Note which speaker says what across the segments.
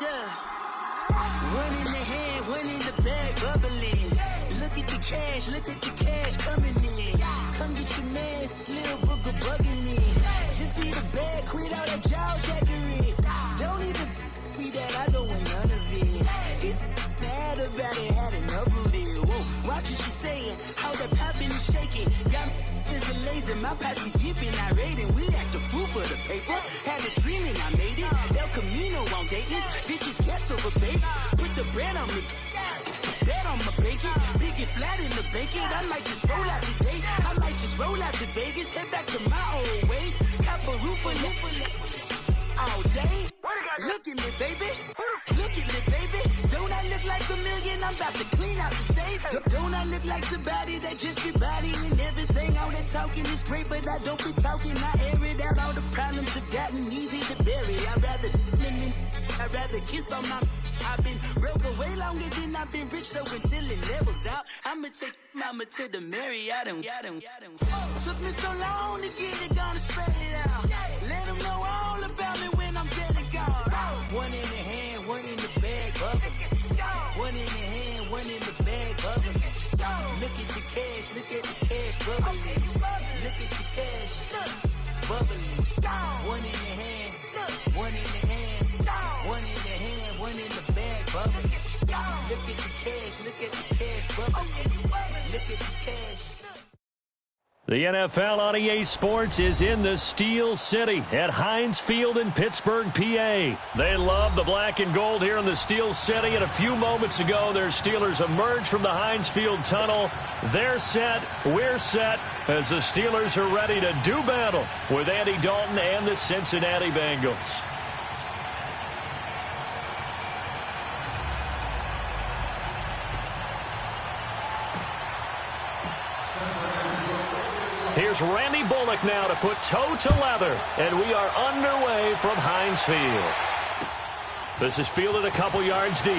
Speaker 1: Yeah. One in the hand, one in the bag, bubbling. Look at the cash coming in. Come get your man, Slim Booger bugging me. Just need a bag, quit all that jaw jackery. Don't even be that, I don't want none of it. He's mad about it, had enough of it. Whoa, watch what you saying, how that poppin' and shaking. Got is a lazy, my posse dipping, I raiding. We act a fool for the paper. Had a dream and I made it. El Camino on Dayton's, bitches guess over bait. Put the bread on me. Bet on my bacon, big and flat in the bacon. I might just roll out today. I might just roll out to Vegas, head back to my old ways. Cop a roof all day. Look at me, baby. Look at me, baby. Don't I look like a million? I'm about to clean out the safe. Don't I look like somebody that just be bodying everything? All that talking is great, but I don't be talking. I air it out. All the problems have gotten easy to bury. I'd rather kiss on my. I've been broke for way longer than I've been rich, so until it levels out, I'ma take mama to the Marriott and took me so long to get it, gonna spread it out. Let them know all about me when I'm dead and gone. One in the hand, one in the bag, bubbling. One in the hand, one in the bag, bubbling. Look at the cash, bubbling. Look at the cash, bubbling. One in the hand, one in the hand, one in the hand, one in the bag, bubbling. Look at the cash, bubbling. Look at the cash.
Speaker 2: The NFL on EA Sports is in the Steel City at Heinz Field in Pittsburgh, PA. They love the black and gold here in the Steel City, and a few moments ago, their Steelers emerged from the Heinz Field tunnel. They're set, we're set, as the Steelers are ready to do battle with Andy Dalton and the Cincinnati Bengals. Here's Randy Bullock now to put toe to leather, and we are underway from Heinz Field. This is fielded a couple yards deep.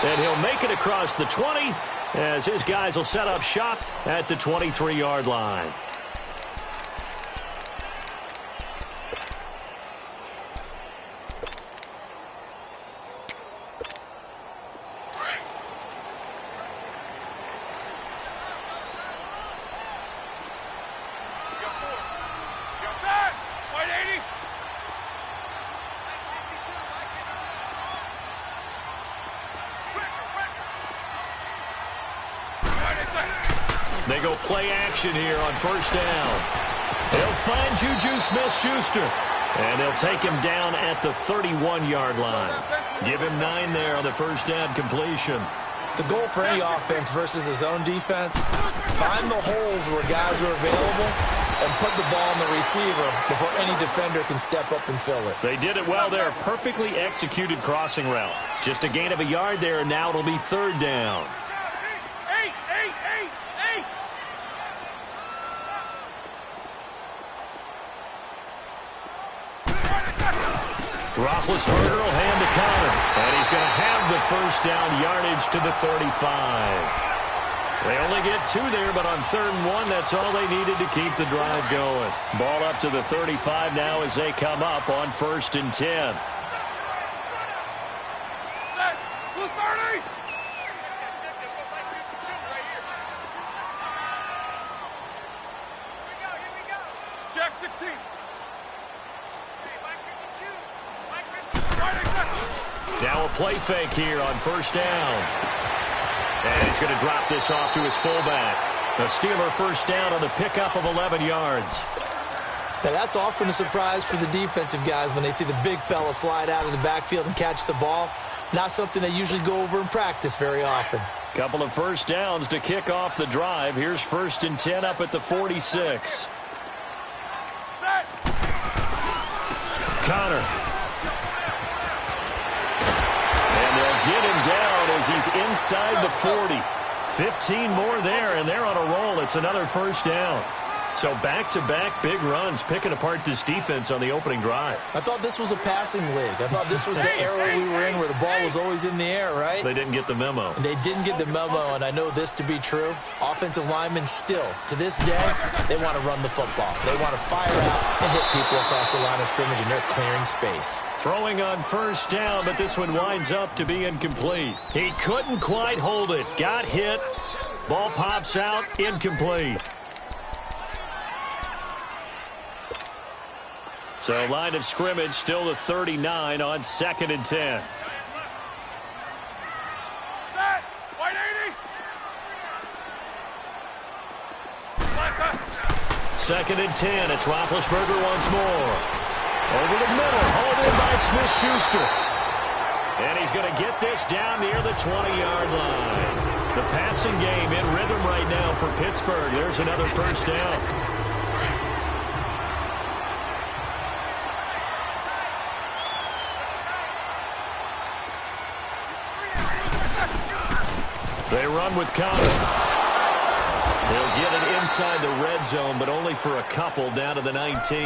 Speaker 2: And he'll make it across the 20 as his guys will set up shop at the 23-yard line. They go play action here on first down. They'll find Juju Smith-Schuster, and they'll take him down at the 31-yard line. Give him 9 there on the first down completion.
Speaker 3: The goal for any offense versus his own defense, find the holes where guys are available and put the ball on the receiver before any defender can step up and fill it.
Speaker 2: They did it well there. Perfectly executed crossing route. Just a gain of a yard there, and now it'll be third down. Roethlisberger will hand to Conner, and he's going to have the first down yardage to the 35. They only get 2 there, but on 3rd and 1, that's all they needed to keep the drive going. Ball up to the 35 now as they come up on 1st and 10.
Speaker 4: Jack 16.
Speaker 2: Now a play fake here on first down. And he's going to drop this off to his fullback. The Steeler first down on the pickup of 11 yards.
Speaker 3: Now that's often a surprise for the defensive guys when they see the big fella slide out of the backfield and catch the ball. Not something they usually go over in practice very often.
Speaker 2: Couple of first downs to kick off the drive. Here's 1st and 10 up at the 46. Conner. Get him down as he's inside the 40. 15 more there, and they're on a roll. It's another first down. So back-to-back big runs, picking apart this defense on the opening drive.
Speaker 3: I thought this was a passing league. I thought this was the era we were in where the ball was always in the air, right?
Speaker 2: They didn't get the memo.
Speaker 3: And they didn't get the memo, and I know this to be true. Offensive linemen still, to this day, they want to run the football. They want to fire out and hit people across the line of scrimmage, and they're clearing space.
Speaker 2: Throwing on first down, but this one winds up to be incomplete. He couldn't quite hold it. Got hit. Ball pops out, incomplete. So line of scrimmage still the 39 on 2nd and 10.
Speaker 4: Set. White 80.
Speaker 2: 2nd and 10. It's Roethlisberger once more. Over the middle. Hauled in by Smith-Schuster. And he's going to get this down near the 20-yard line. The passing game in rhythm right now for Pittsburgh. There's another first down. They run with Conner. They'll get it inside the red zone, but only for a couple down to the 19.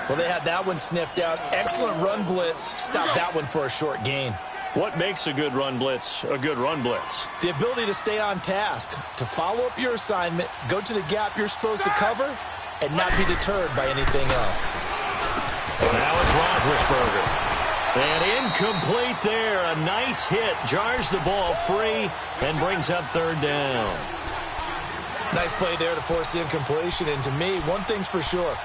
Speaker 3: Well, they had that one sniffed out. Excellent run blitz. Stop that one for a short gain.
Speaker 2: What makes a good run blitz a good run blitz?
Speaker 3: The ability to stay on task, to follow up your assignment, go to the gap you're supposed to cover, and not be deterred by anything else.
Speaker 2: Now it's Roethlisberger. And incomplete there. A nice hit. Jars the ball free and brings up 3rd down.
Speaker 3: Nice play there to force the incompletion. And to me, one thing's for sure.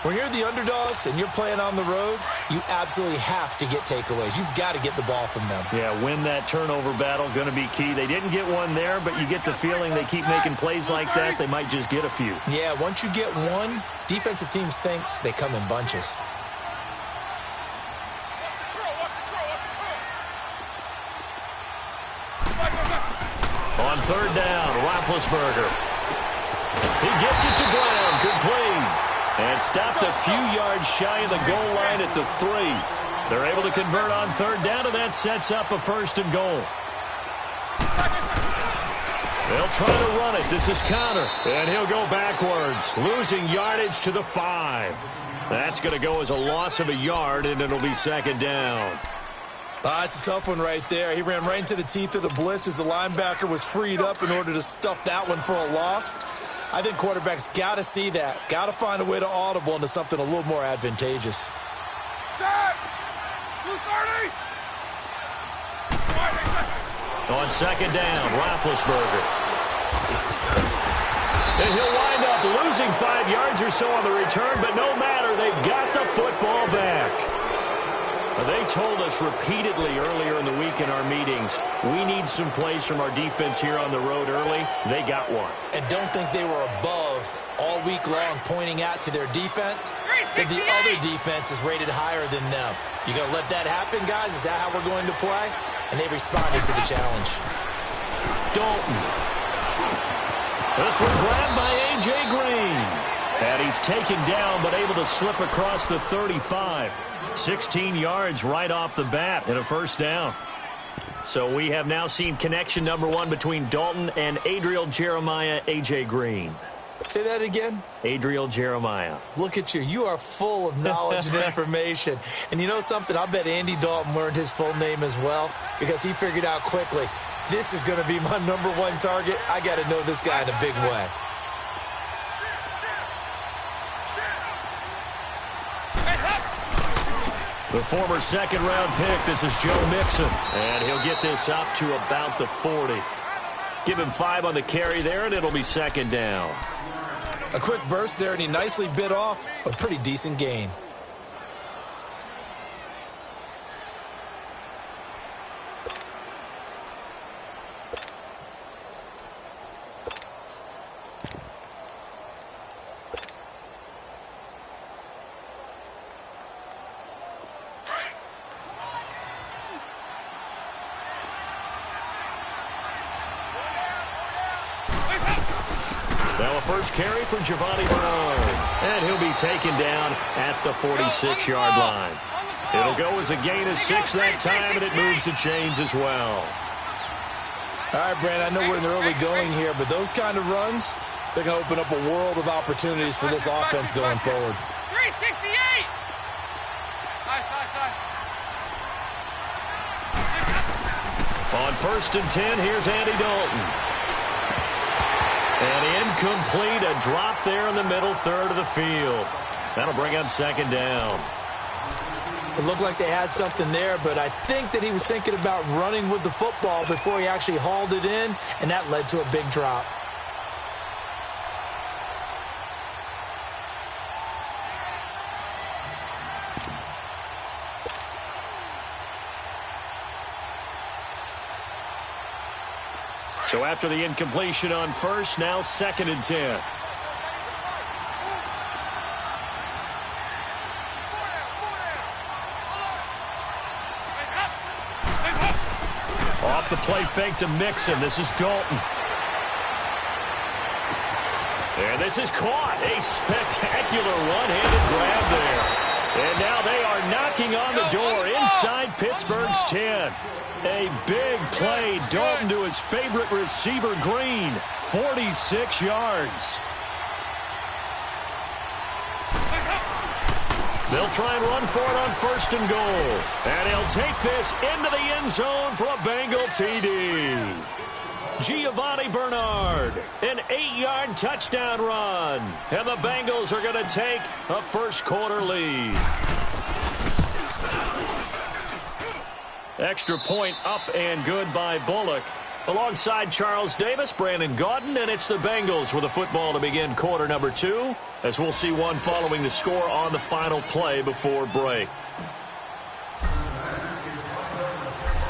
Speaker 3: When you're the underdogs and you're playing on the road, you absolutely have to get takeaways. You've got to get the ball from them.
Speaker 2: Yeah, win that turnover battle. Going to be key. They didn't get one there, but you get the feeling they keep making plays like that. They might just get a few.
Speaker 3: Yeah, once you get one, defensive teams think they come in bunches.
Speaker 2: On 3rd down, Roethlisberger. He gets it to Brown, complete. And stopped a few yards shy of the goal line at the 3. They're able to convert on 3rd down, and that sets up a 1st and goal. They'll try to run it. This is Conner, and he'll go backwards, losing yardage to the 5. That's going to go as a loss of a yard, and it'll be 2nd down.
Speaker 3: It's a tough one right there. He ran right into the teeth of the blitz as the linebacker was freed up in order to stuff that one for a loss. I think quarterbacks got to see that. Got to find a way to audible into something a little more advantageous.
Speaker 4: Set. 230.
Speaker 2: On 2nd down, Roethlisberger. And he'll wind up losing 5 yards or so on the return, but no matter, they've got the football back. They told us repeatedly earlier in the week in our meetings, we need some plays from our defense here on the road early. They got one.
Speaker 3: And don't think they were above all week long pointing out to their defense that the other defense is rated higher than them. You going to let that happen, guys? Is that how we're going to play? And they responded to the challenge.
Speaker 2: Dalton. This one grabbed by A.J. Green. And he's taken down but able to slip across the 35. 16 yards right off the bat and a 1st down. So we have now seen connection number 1 between Dalton and Adriel Jeremiah, A.J. Green.
Speaker 3: Say that again?
Speaker 2: Adriel Jeremiah.
Speaker 3: Look at you. You are full of knowledge and information. And you know something? I bet Andy Dalton learned his full name as well because he figured out quickly, this is going to be my number 1 target. I got to know this guy in a big way.
Speaker 2: The former 2nd-round pick, this is Joe Mixon. And he'll get this up to about the 40. Give him 5 on the carry there, and it'll be 2nd down.
Speaker 3: A quick burst there, and he nicely bit off a pretty decent gain.
Speaker 2: Now a first carry for Giovanni Bernard. And he'll be taken down at the 46-yard line. It'll go as a gain of 6 that time, and it moves the chains as well.
Speaker 3: All right, Brand, I know we're in the early going here, but those kind of runs, They're going to open up a world of opportunities for this offense going forward.
Speaker 4: 368!
Speaker 2: On 1st and 10, here's Andy Dalton. And incomplete, a drop there in the middle third of the field. That'll bring up 2nd down.
Speaker 3: It looked like they had something there, but I think that he was thinking about running with the football before he actually hauled it in, and that led to a big drop.
Speaker 2: So after the incompletion on 1st, now 2nd and 10. Off the play fake to Mixon. This is Dalton. And this is caught. A spectacular one-handed grab there. And now they are knocking on the door inside Pittsburgh's 10. A big play. Dalton to his favorite receiver, Green. 46 yards. They'll try and run for it on 1st and goal. And he'll take this into the end zone for a Bengal TD. Giovanni Bernard, an 8-yard touchdown run. And the Bengals are going to take a first-quarter lead. Extra point up and good by Bullock. Alongside Charles Davis, Brandon Gaudin, and it's the Bengals with the football to begin quarter number 2, as we'll see one following the score on the final play before break.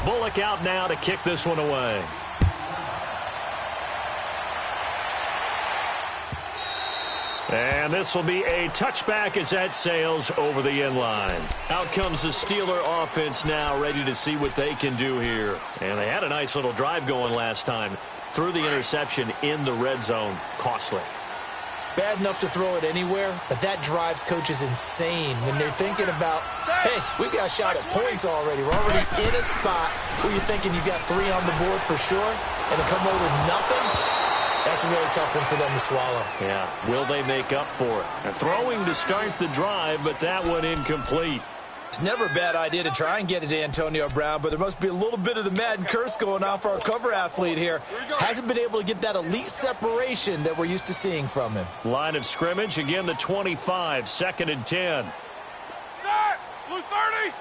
Speaker 2: Bullock out now to kick this one away. And this will be a touchback as that sails over the end line. Out comes the Steeler offense now, ready to see what they can do here. And they had a nice little drive going last time. Threw the interception in the red zone. Costly.
Speaker 3: Bad enough to throw it anywhere, but that drives coaches insane when they're thinking about, hey, we got a shot at points already. We're already in a spot where you're thinking you've got 3 on the board for sure, and to come away with nothing. That's a really tough one for them to swallow.
Speaker 2: Yeah, will they make up for it? They're throwing to start the drive, but that one incomplete.
Speaker 3: It's never a bad idea to try and get it to Antonio Brown, but there must be a little bit of the Madden curse going on for our cover athlete here. Hasn't been able to get that elite separation that we're used to seeing from him.
Speaker 2: Line of scrimmage, again the 25, 2nd and 10.
Speaker 4: Blue 30.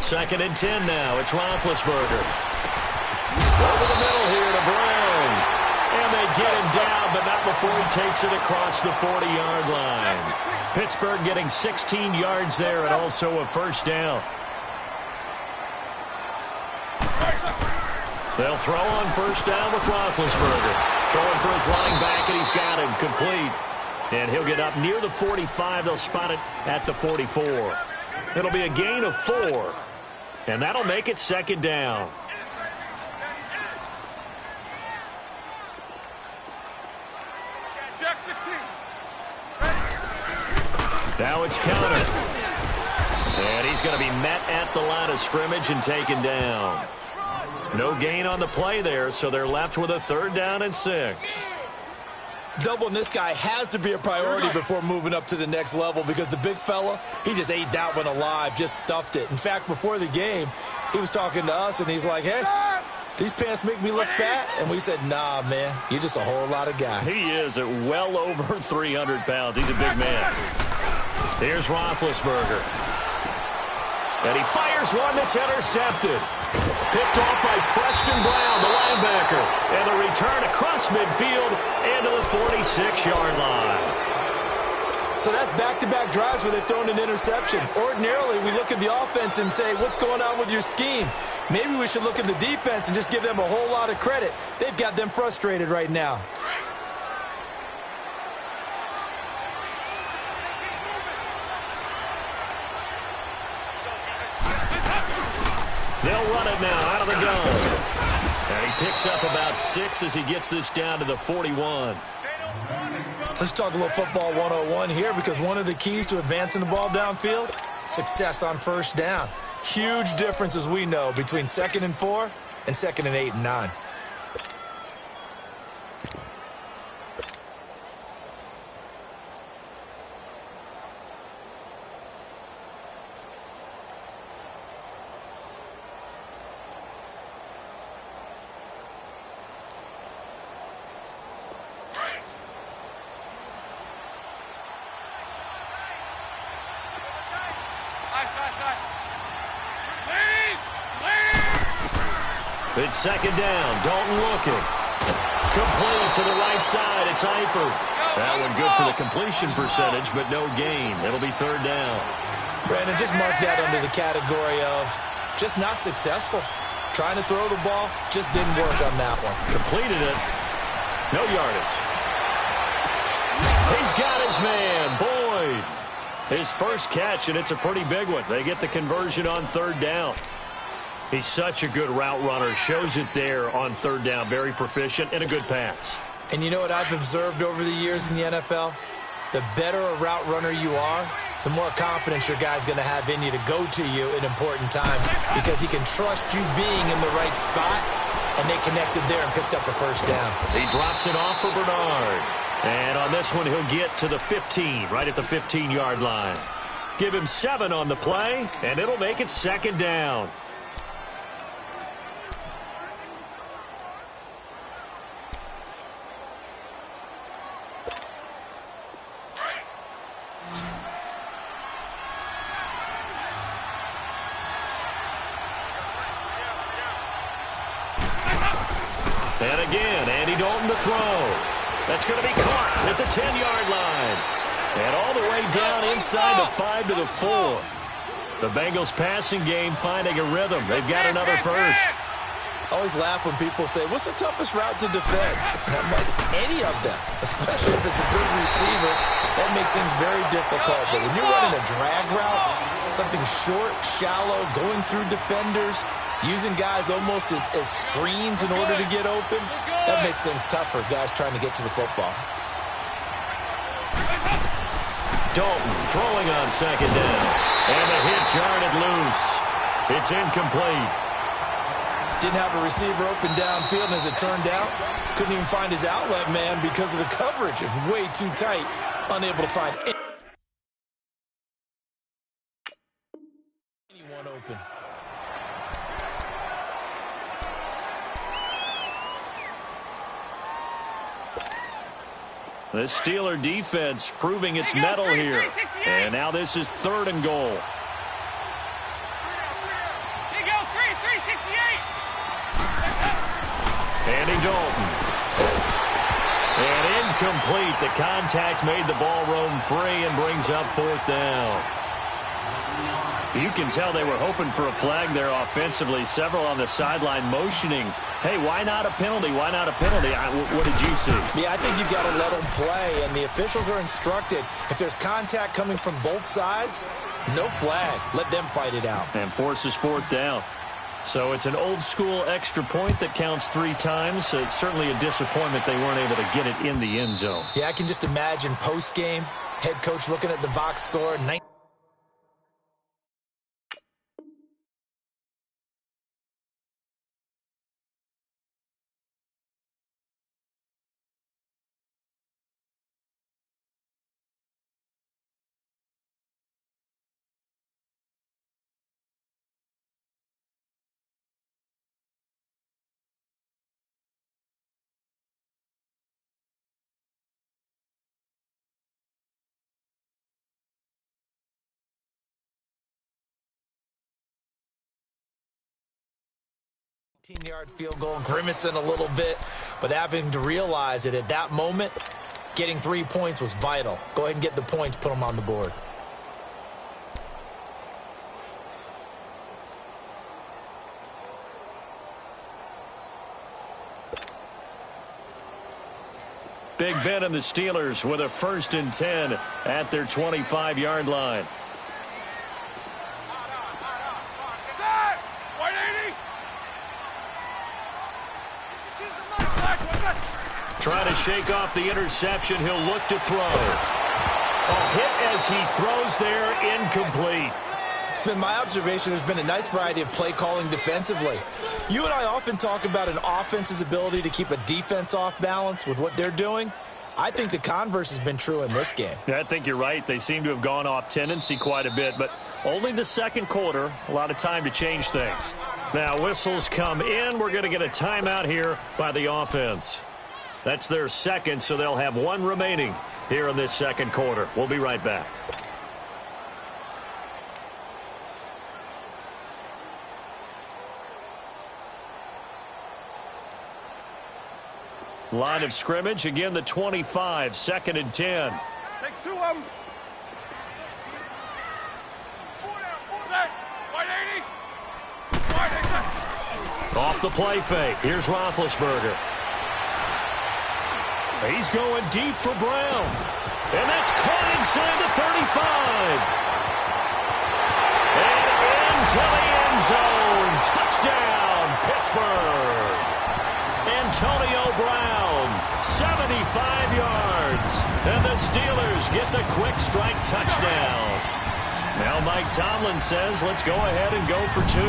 Speaker 2: 2nd and 10 now. It's Roethlisberger. Over the middle here to Brown. And they get him down, but not before he takes it across the 40-yard line. Pittsburgh getting 16 yards there and also a first down. They'll throw on first down with Roethlisberger. Throwing for his running back, and he's got him complete. And he'll get up near the 45. They'll spot it at the 44. It'll be a gain of 4. And that'll make it 2nd down. Now it's counted. And he's going to be met at the line of scrimmage and taken down. No gain on the play there, so they're left with a 3rd down and 6.
Speaker 3: Doubling this guy has to be a priority before moving up to the next level because the big fella, he just ate that one alive, just stuffed it. In fact, before the game, he was talking to us, and he's like, hey, these pants make me look fat? And we said, nah, man, you're just a whole lot of guy.
Speaker 2: He is at well over 300 pounds. He's a big man. Here's Roethlisberger. And he fires one that's intercepted. Picked off by Preston Brown, the linebacker. And the return across midfield into the 46-yard line.
Speaker 3: So that's back-to-back drives where they've thrown an interception. Ordinarily, we look at the offense and say, what's going on with your scheme? Maybe we should look at the defense and just give them a whole lot of credit. They've got them frustrated right now.
Speaker 2: They'll run it now out of the gun. And he picks up about 6 as he gets this down to the 41.
Speaker 3: Let's talk a little football 101 here because one of the keys to advancing the ball downfield, success on first down. Huge difference, as we know, between 2nd and 4 and 2nd and 8 and 9.
Speaker 2: It's second down. Dalton looking. Complete to the right side. It's Eifert. That one good for the completion percentage, but no gain. It'll be third down.
Speaker 3: Brandon, just mark that under the category of just not successful. Trying to throw the ball, just didn't work on that one.
Speaker 2: Completed it. No yardage. He's got his man, Boyd. His first catch, and it's a pretty big one. They get the conversion on third down. He's such a good route runner. Shows it there on third down. Very proficient and a good pass.
Speaker 3: And you know what I've observed over the years in the NFL? The better a route runner you are, the more confidence your guy's going to have in you to go to you in important times because he can trust you being in the right spot, and they connected there and picked up a first down.
Speaker 2: He drops it off for Bernard. And on this one, he'll get to the 15, right at the 15-yard line. Give him 7 on the play, and it'll make it second down. And again, Andy Dalton to throw. That's going to be caught at the 10-yard line. And all the way down inside the 5 to the 4. The Bengals passing game finding a rhythm. They've got another first.
Speaker 3: I always laugh when people say, what's the toughest route to defend? And I'm like, any of them, especially if it's a good receiver. That makes things very difficult. But when you're running a drag route, something short, shallow, going through defenders, using guys almost as screens in order to get open, that makes things tough for guys trying to get to the football.
Speaker 2: Dalton throwing on second down. And the hit jarred it loose. It's incomplete.
Speaker 3: Didn't have a receiver open downfield, and as it turned out, couldn't even find his outlet man because of the coverage. It's way too tight, unable to find anyone open.
Speaker 2: The Steeler defense proving its mettle here. And now this is 3rd and goal. Andy Dalton. And incomplete. The contact made the ball roam free and brings up 4th down. You can tell they were hoping for a flag there offensively. Several on the sideline motioning, hey, why not a penalty? Why not a penalty? What did you see?
Speaker 3: Yeah, I think you've got to let them play, and the officials are instructed. If there's contact coming from both sides, no flag. Let them fight it out.
Speaker 2: And forces 4th down. So it's an old-school extra point that counts 3 times. It's certainly a disappointment they weren't able to get it in the end zone.
Speaker 3: Yeah, I can just imagine post-game, head coach looking at the box score, 19. Yard field goal, grimacing a little bit, but having to realize that at that moment, getting 3 points was vital. Go ahead and get the points, put them on the board.
Speaker 2: Big Ben and the Steelers with a 1st and 10 at their 25-yard line. Trying to shake off the interception. He'll look to throw. A hit as he throws there, incomplete.
Speaker 3: It's been my observation there's been a nice variety of play calling defensively. You and I often talk about an offense's ability to keep a defense off balance with what they're doing. I think the converse has been true in this game.
Speaker 2: Yeah, I think you're right. They seem to have gone off tendency quite a bit, but only the second quarter. A lot of time to change things. Now whistles come in. We're going to get a timeout here by the offense. That's their second, so they'll have 1 remaining here in this second quarter. We'll be right back. Line of scrimmage, again the 25, 2nd and 10.
Speaker 4: Takes 2 of them.
Speaker 2: Off the play fake. Here's Roethlisberger. He's going deep for Brown. And that's caught inside the 35. And into the end zone. Touchdown, Pittsburgh. Antonio Brown, 75 yards. And the Steelers get the quick strike touchdown. Now Mike Tomlin says, let's go ahead and go for 2.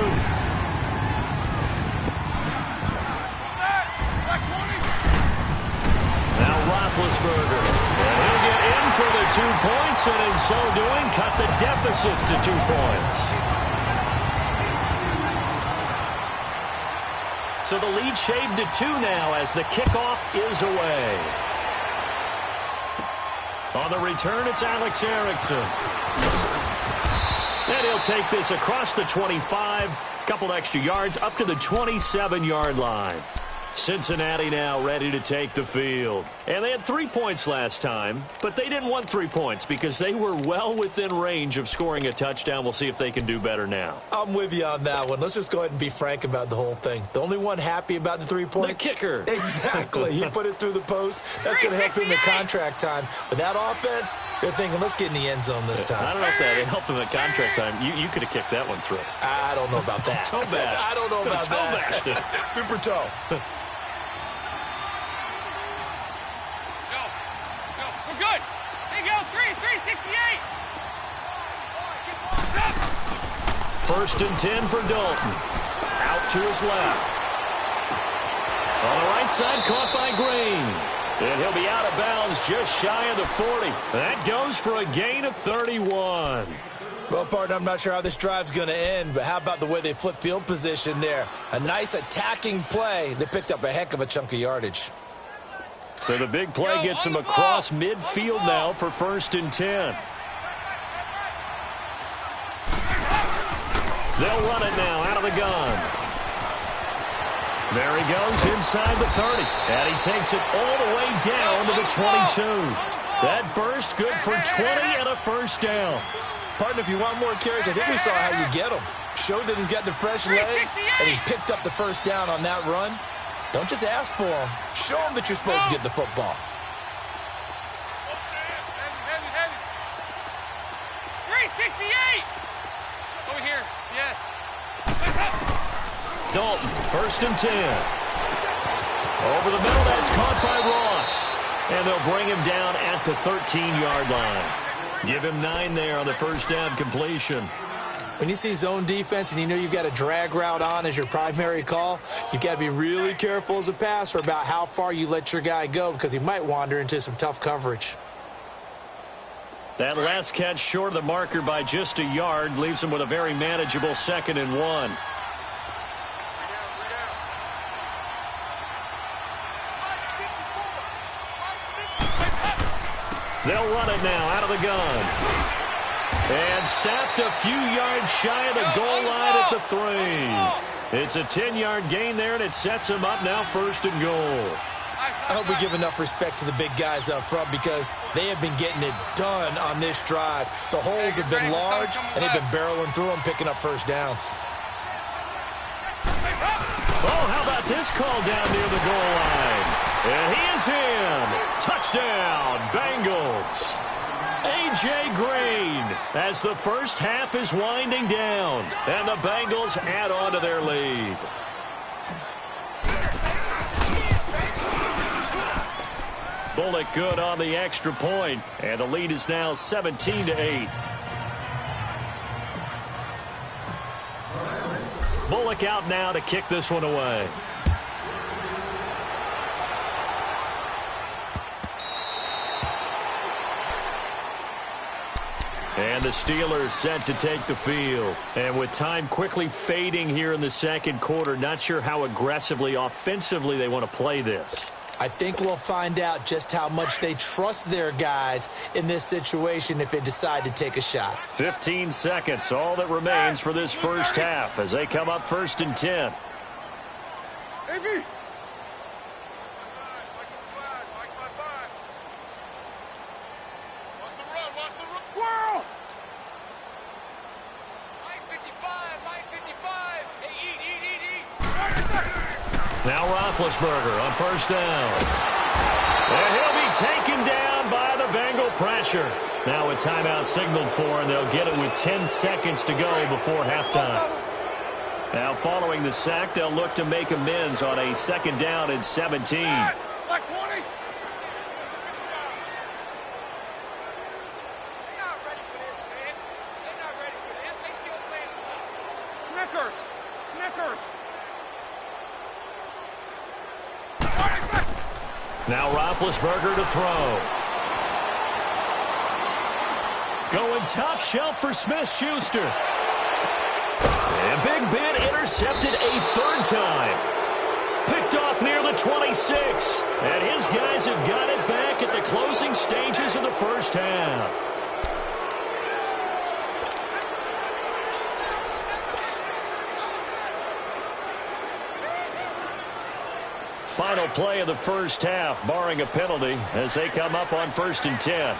Speaker 2: Now Roethlisberger, and he'll get in for the 2 points, and in so doing, cut the deficit to 2 points. So the lead shaved to 2 now as the kickoff is away. On the return, it's Alex Erickson. And he'll take this across the 25, couple extra yards up to the 27-yard line. Cincinnati now ready to take the field. And they had 3 points last time, but they didn't want 3 points because they were well within range of scoring a touchdown. We'll see if they can do better now.
Speaker 3: I'm with you on that one. Let's just go ahead and be frank about the whole thing. The only one happy about the 3-point?
Speaker 2: The kicker.
Speaker 3: Exactly. He put it through the post. That's going to help him in contract time. But that offense, they're thinking, let's get in the end zone this time.
Speaker 2: I don't know if that helped him at contract time. You could have kicked that one through.
Speaker 3: I don't know about that.
Speaker 2: Toe bash.
Speaker 3: I don't know about that. Super toe.
Speaker 4: Good. There you go. 368.
Speaker 2: 1st and 10 for Dalton. Out to his left. On the right side, caught by Green. And he'll be out of bounds just shy of the 40. That goes for a gain of 31.
Speaker 3: Well, partner, I'm not sure how this drive's going to end, but how about the way they flip field position there? A nice attacking play. They picked up a heck of a chunk of yardage.
Speaker 2: So the big play gets him across midfield now for 1st and 10. They'll run it now out of the gun. There he goes inside the 30. And he takes it all the way down to the 22. That burst good for 20 and a 1st down.
Speaker 3: Partner, if you want more carries, I think we saw how you get him. Showed that he's got the fresh legs, and he picked up the 1st down on that run. Don't just ask for them. Show them that you're supposed to get the football.
Speaker 4: 368. Over here. Yes.
Speaker 2: Dalton, 1st and 10. Over the middle, that's caught by Ross. And they'll bring him down at the 13-yard line. Give him 9 there on the 1st down completion.
Speaker 3: When you see zone defense and you know you've got a drag route on as your primary call, you've got to be really careful as a passer about how far you let your guy go because he might wander into some tough coverage.
Speaker 2: That last catch short of the marker by just a yard leaves him with a very manageable 2nd and 1. They'll run it now out of the gun. And stopped a few yards shy of the goal line at the 3. It's a 10-yard gain there, and it sets him up now 1st and goal.
Speaker 3: I hope we give enough respect to the big guys up front because they have been getting it done on this drive. The holes have been large, and they've been barreling through them, picking up 1st downs.
Speaker 2: Oh, how about this call down near the goal line? And he is in. Touchdown, Bengals. A.J. Green as the 1st half is winding down, and the Bengals add on to their lead. Bullock good on the extra point, and the lead is now 17-8. Bullock out now to kick this one away. And the Steelers set to take the field. And with time quickly fading here in the 2nd quarter, not sure how aggressively, offensively they want to play this.
Speaker 3: I think we'll find out just how much they trust their guys in this situation if they decide to take a shot.
Speaker 2: 15 seconds, all that remains for this 1st half as they come up 1st and 10. Now Roethlisberger on first down. And he'll be taken down by the Bengal pressure. Now a timeout signaled for, and they'll get it with 10 seconds to go before halftime. Now following the sack, they'll look to make amends on a second down and 17.
Speaker 4: Like 20. Snickers! Snickers!
Speaker 2: Now Roethlisberger to throw. Going top shelf for Smith-Schuster. And Big Ben intercepted a third time. Picked off near the 26. And his guys have got it back at the closing stages of the first half. Final play of the first half, barring a penalty, as they come up on 1st and 10.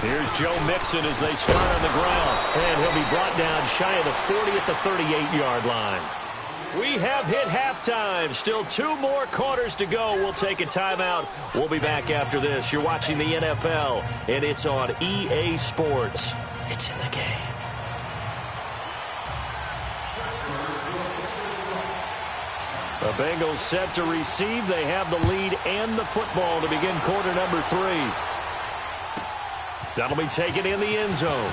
Speaker 2: Here's Joe Mixon as they start on the ground. And he'll be brought down shy of the 40 at the 38-yard line. We have hit halftime. Still 2 more quarters to go. We'll take a timeout. We'll be back after this. You're watching the NFL, and it's on EA Sports. It's in the game. The Bengals set to receive. They have the lead and the football to begin quarter number 3. That'll be taken in the end zone.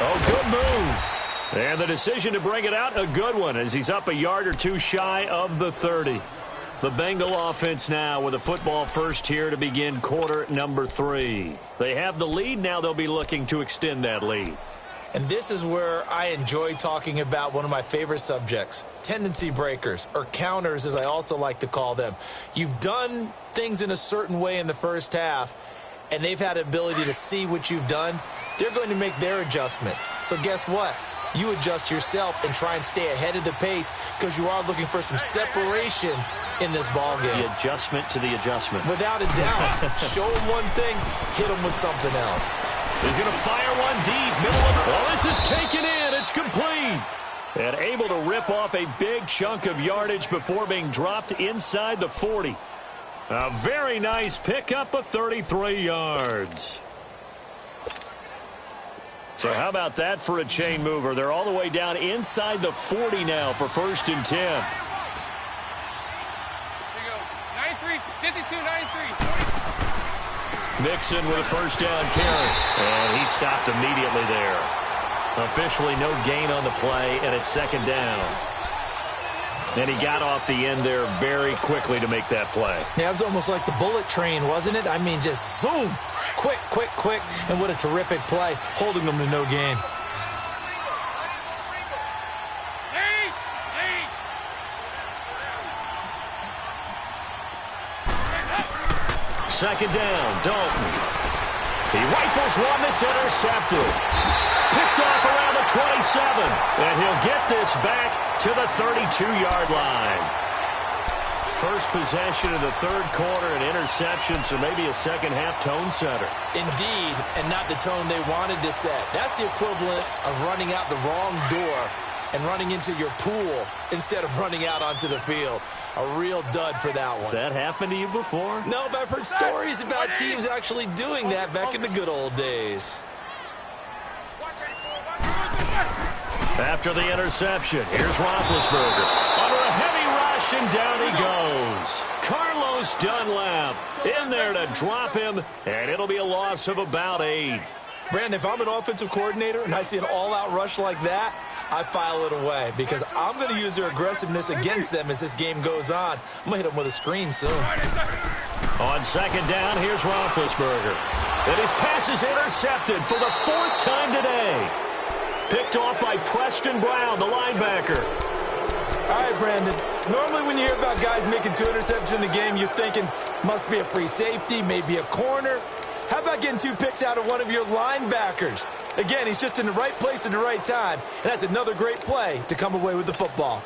Speaker 2: Oh, good move. And the decision to bring it out, a good one, as he's up a yard or 2 shy of the 30. The Bengal offense now with a football first here to begin quarter number 3. They have the lead. Now they'll be looking to extend that lead.
Speaker 3: And this is where I enjoy talking about one of my favorite subjects, tendency breakers, or counters as I also like to call them. You've done things in a certain way in the first half, and they've had the ability to see what you've done. They're going to make their adjustments. So guess what? You adjust yourself and try and stay ahead of the pace because you are looking for some separation in this ball game.
Speaker 2: The adjustment to the adjustment.
Speaker 3: Without a doubt. Show them one thing, hit them with something else.
Speaker 2: He's going to fire one deep. Middle of the... Oh, this is taken in. It's complete. And able to rip off a big chunk of yardage before being dropped inside the 40. A very nice pickup of 33 yards. So how about that for a chain mover? They're all the way down inside the 40 now for 1st and 10.
Speaker 4: There you go. 93, 52, 93.
Speaker 2: Mixon with a first down carry. And he stopped immediately there. Officially no gain on the play, and it's 2nd down. And he got off the end there very quickly to make that play.
Speaker 3: Yeah, it was almost like the bullet train, wasn't it? I mean, just zoom. Quick, quick, quick. And what a terrific play, holding them to no gain.
Speaker 2: Second down, Dalton. He rifles one that's intercepted. Picked off around the 27. And he'll get this back to the 32-yard line. First possession of the 3rd quarter, an interception, so maybe a second-half tone setter.
Speaker 3: Indeed, and not the tone they wanted to set. That's the equivalent of running out the wrong door and running into your pool instead of running out onto the field. A real dud for that one.
Speaker 2: Has that happened to you before?
Speaker 3: No, but I've heard stories about teams actually doing that back in the good old days.
Speaker 2: After the interception, here's Roethlisberger. Under a heavy rush, and down he goes. Carlos Dunlap in there to drop him, and it'll be a loss of about 8.
Speaker 3: Brandon, if I'm an offensive coordinator and I see an all-out rush like that, I file it away because I'm going to use their aggressiveness against them as this game goes on. I'm going to hit them with a screen soon.
Speaker 2: On 2nd down, here's Roethlisberger. And his pass is intercepted for the 4th time today. Picked off by Preston Brown, the linebacker.
Speaker 3: All right, Brandon. Normally when you hear about guys making 2 interceptions in the game, you're thinking must be a free safety, maybe a corner. How about getting 2 picks out of one of your linebackers? Again, he's just in the right place at the right time. And that's another great play to come away with the football.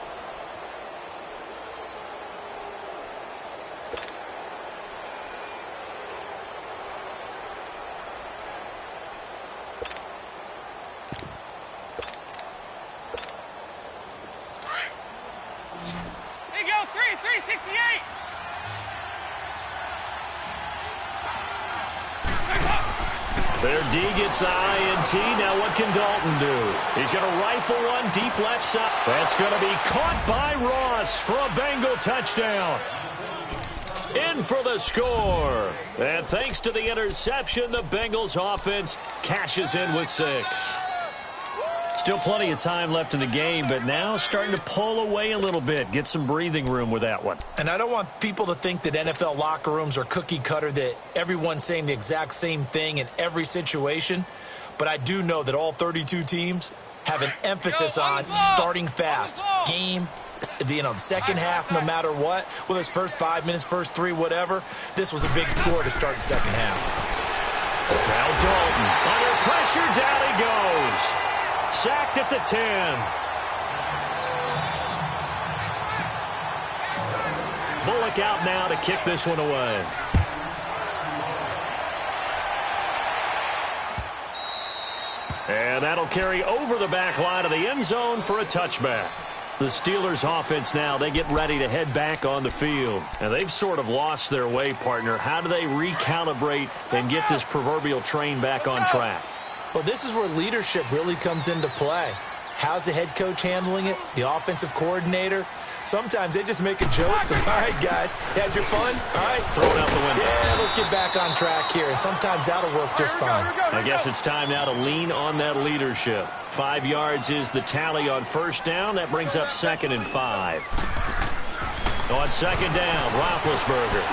Speaker 2: Their D gets the INT. Now what can Dalton do? He's going to rifle one deep left side. That's going to be caught by Ross for a Bengal touchdown. In for the score. And thanks to the interception, the Bengals offense cashes in with 6. Still plenty of time left in the game, but now starting to pull away a little bit. Get some breathing room with that one.
Speaker 3: And I don't want people to think that NFL locker rooms are cookie cutter, that everyone's saying the exact same thing in every situation. But I do know that all 32 teams have an emphasis on starting fast. Game, the second half, no matter what. Whether it's first 5 minutes, first 3, whatever. This was a big score to start the second half.
Speaker 2: Now Dalton, under pressure, down he goes. Sacked at the 10. Bullock out now to kick this one away. And that'll carry over the back line of the end zone for a touchback. The Steelers offense now, they get ready to head back on the field. And they've sort of lost their way, partner. How do they recalibrate and get this proverbial train back on track?
Speaker 3: Well, this is where leadership really comes into play. How's the head coach handling it? The offensive coordinator? Sometimes they just make a joke. All right, guys, had your fun? All right.
Speaker 2: Throw it out the window.
Speaker 3: Yeah, let's get back on track here. And sometimes that'll work just fine.
Speaker 2: I guess it's time now to lean on that leadership. 5 yards is the tally on first down. That brings up 2nd and 5. On second down, Roethlisberger.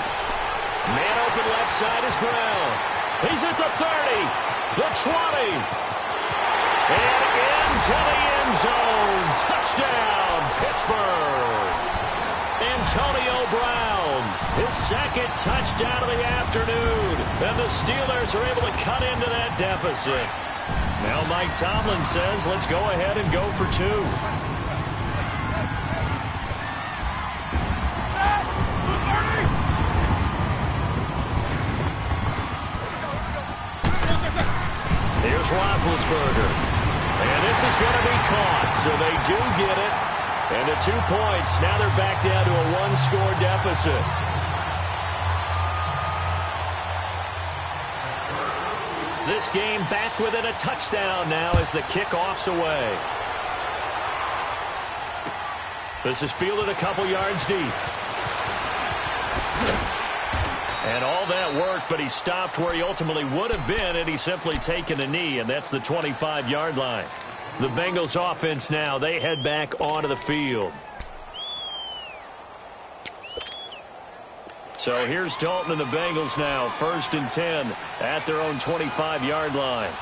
Speaker 2: Man open left side is Brown. He's at the 30. The 20, and into the end zone. Touchdown, Pittsburgh. Antonio Brown, his 2nd touchdown of the afternoon. And the Steelers are able to cut into that deficit. Now Mike Tomlin says, let's go ahead and go for 2. Here's Roethlisberger. And this is going to be caught, so they do get it. And the 2 points, now they're back down to a 1-score deficit. This game back within a touchdown now as the kickoff's away. This is fielded a couple yards deep. And all that worked, but he stopped where he ultimately would have been had he simply taken a knee, and that's the 25-yard line. The Bengals offense now, they head back onto the field. So here's Dalton and the Bengals now, 1st and 10 at their own 25-yard line.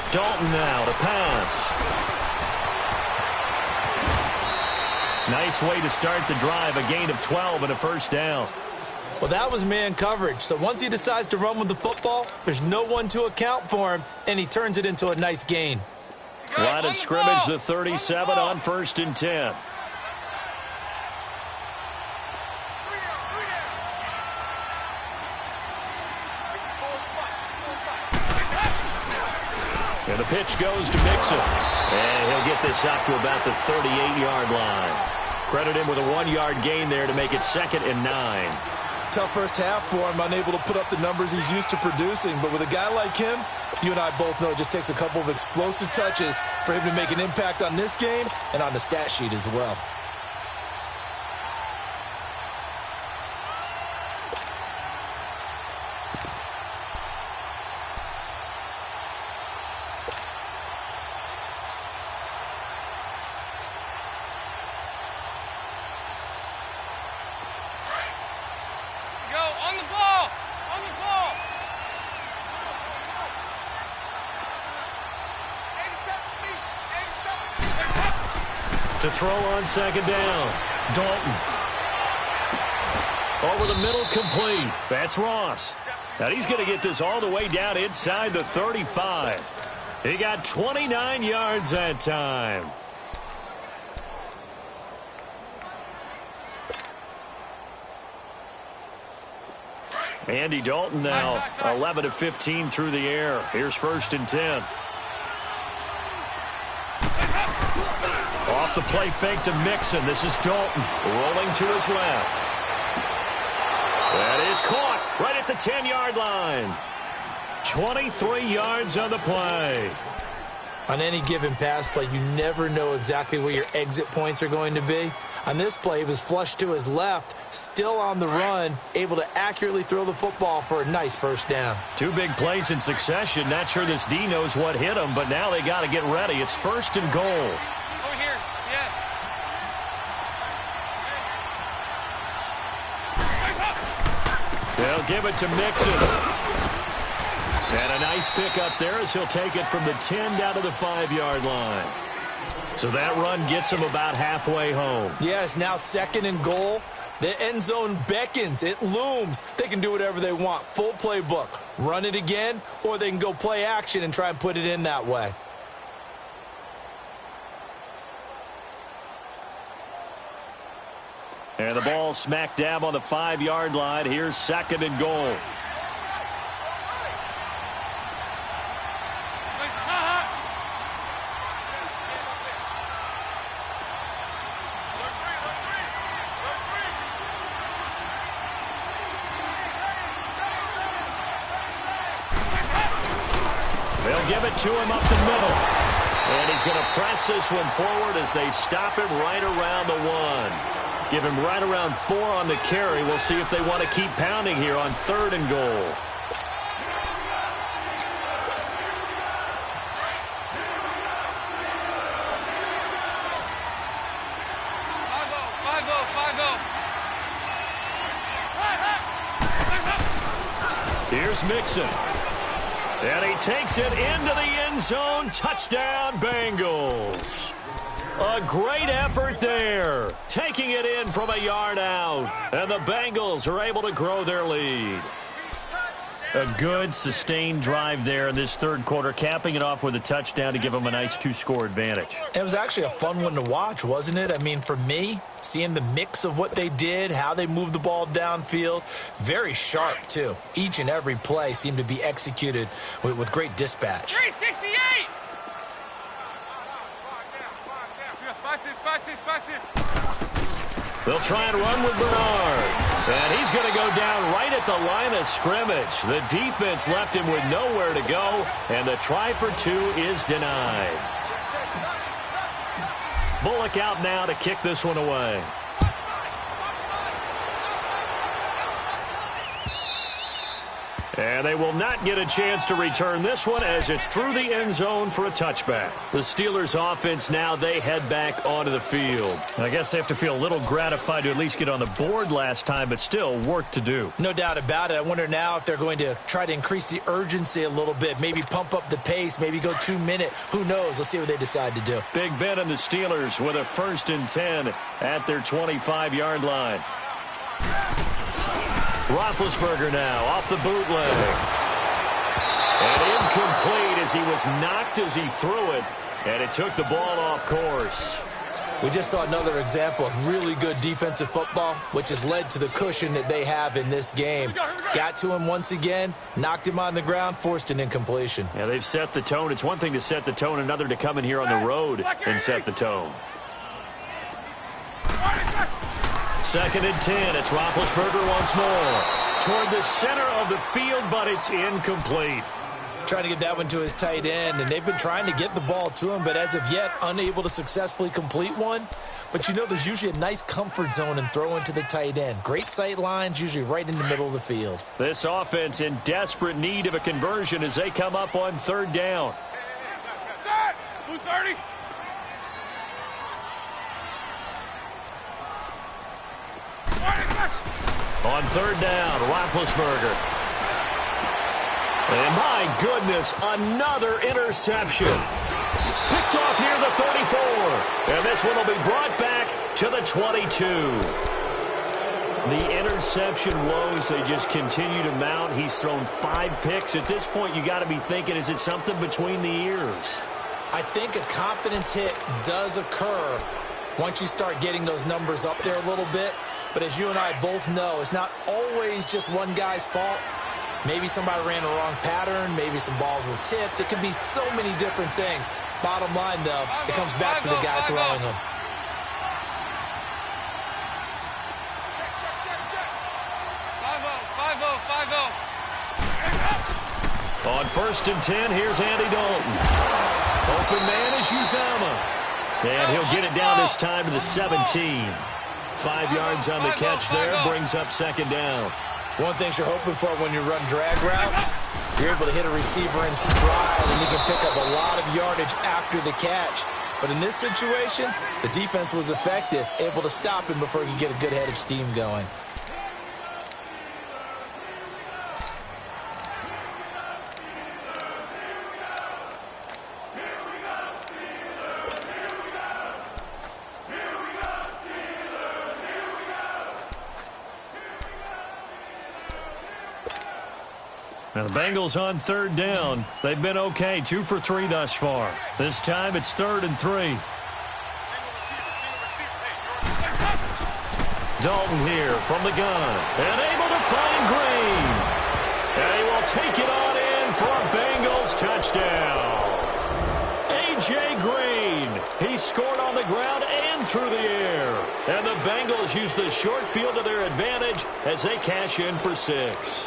Speaker 2: Dalton now to pass. Nice way to start the drive, a gain of 12 and a first down.
Speaker 3: Well, that was man coverage. So once he decides to run with the football, there's no one to account for him, and he turns it into a nice gain.
Speaker 2: Line of scrimmage, the 37 on 1st and 10. And the pitch goes to Mixon. And he'll get this out to about the 38-yard line. Credit him with a 1-yard gain there to make it 2nd and 9.
Speaker 3: Tough first half for him, unable to put up the numbers he's used to producing. But with a guy like him, you and I both know it just takes a couple of explosive touches for him to make an impact on this game and on the stat sheet as well.
Speaker 2: To throw on second down. Dalton. Over the middle, complete. That's Ross. Now he's going to get this all the way down inside the 35. He got 29 yards that time. Andy Dalton now 11 of 15 through the air. Here's 1st and 10. the play fake to Mixon. This is Dalton rolling to his left. That is caught right at the 10-yard line. 23 yards on the play.
Speaker 3: On any given pass play, you never know exactly where your exit points are going to be. On this play, he was flushed to his left, still on the run, able to accurately throw the football for a nice first down.
Speaker 2: 2 big plays in succession. Not sure this D knows what hit him, but now they got to get ready. It's 1st and goal.
Speaker 4: Over here, yes.
Speaker 2: They'll give it to Mixon. And a nice pick up there as he'll take it from the 10 down to the 5-yard line. So that run gets him about halfway home.
Speaker 3: Yeah, it's now 2nd and goal. The end zone beckons. It looms. They can do whatever they want. Full playbook. Run it again, or they can go play action and try and put it in that way.
Speaker 2: And the ball smack dab on the 5-yard line. Here's 2nd and goal. They'll give it to him up the middle. And he's going to press this one forward as they stop him right around the 1. Give him right around 4 on the carry. We'll see if they want to keep pounding here on 3rd and goal. Here's Mixon. And he takes it into the end zone. Touchdown, Bengals. A great effort there. Taking it in from a yard out. And the Bengals are able to grow their lead. A good, sustained drive there in this 3rd quarter, capping it off with a touchdown to give them a nice 2-score advantage.
Speaker 3: It was actually a fun one to watch, wasn't it? I mean, for me, seeing the mix of what they did, how they moved the ball downfield, very sharp, too. Each and every play seemed to be executed with great dispatch.
Speaker 4: 368!
Speaker 2: They'll try and run with Bernard. And he's going to go down right at the line of scrimmage. The defense left him with nowhere to go, and the try for 2 is denied. Bullock out now to kick this one away. And they will not get a chance to return this one as it's through the end zone for a touchback. The Steelers offense now, they head back onto the field. I guess they have to feel a little gratified to at least get on the board last time, but still work to do.
Speaker 3: No doubt about it. I wonder now if they're going to try to increase the urgency a little bit, maybe pump up the pace, maybe go 2-minute. Who knows? Let's see what they decide to do.
Speaker 2: Big Ben and the Steelers with a 1st and 10 at their 25-yard line. Roethlisberger now off the bootleg. And incomplete as he was knocked as he threw it. And it took the ball off course.
Speaker 3: We just saw another example of really good defensive football, which has led to the cushion that they have in this game. Got to him once again, knocked him on the ground, forced an incompletion.
Speaker 2: Yeah, they've set the tone. It's one thing to set the tone, another to come in here on the road and set the tone. 2nd and 10. It's Roethlisberger once more. Toward the center of the field, but it's incomplete.
Speaker 3: Trying to get that one to his tight end, and they've been trying to get the ball to him, but as of yet, unable to successfully complete one. But you know, there's usually a nice comfort zone in throwing to the tight end. Great sight lines, usually right in the middle of the field.
Speaker 2: This offense in desperate need of a conversion as they come up on 3rd down.
Speaker 4: Set! Blue 30!
Speaker 2: On 3rd down, Roethlisberger. And my goodness, another interception. Picked off near the 34. And this one will be brought back to the 22. The interception woes, they just continue to mount. He's thrown 5 picks. At this point, you got to be thinking, is it something between the ears?
Speaker 3: I think a confidence hit does occur once you start getting those numbers up there a little bit. But as you and I both know, it's not always just one guy's fault. Maybe somebody ran a wrong pattern. Maybe some balls were tipped. It could be so many different things. Bottom line, though, it comes back to the guy throwing them.
Speaker 2: On 1st and 10, here's Andy Dalton. Open man is Uzomah. And he'll get it down this time to the 17. 5 yards on the catch there, brings up 2nd down.
Speaker 3: One thing you're hoping for when you run drag routes, you're able to hit a receiver in stride, and he can pick up a lot of yardage after the catch. But in this situation, the defense was effective, able to stop him before he could get a good head of steam going.
Speaker 2: Now the Bengals on 3rd down. They've been okay, 2 for 3 thus far. This time it's 3rd and 3. Dalton here from the gun. And able to find Green. And he will take it on in for a Bengals touchdown. A.J. Green. He scored on the ground and through the air. And the Bengals use the short field to their advantage as they cash in for 6.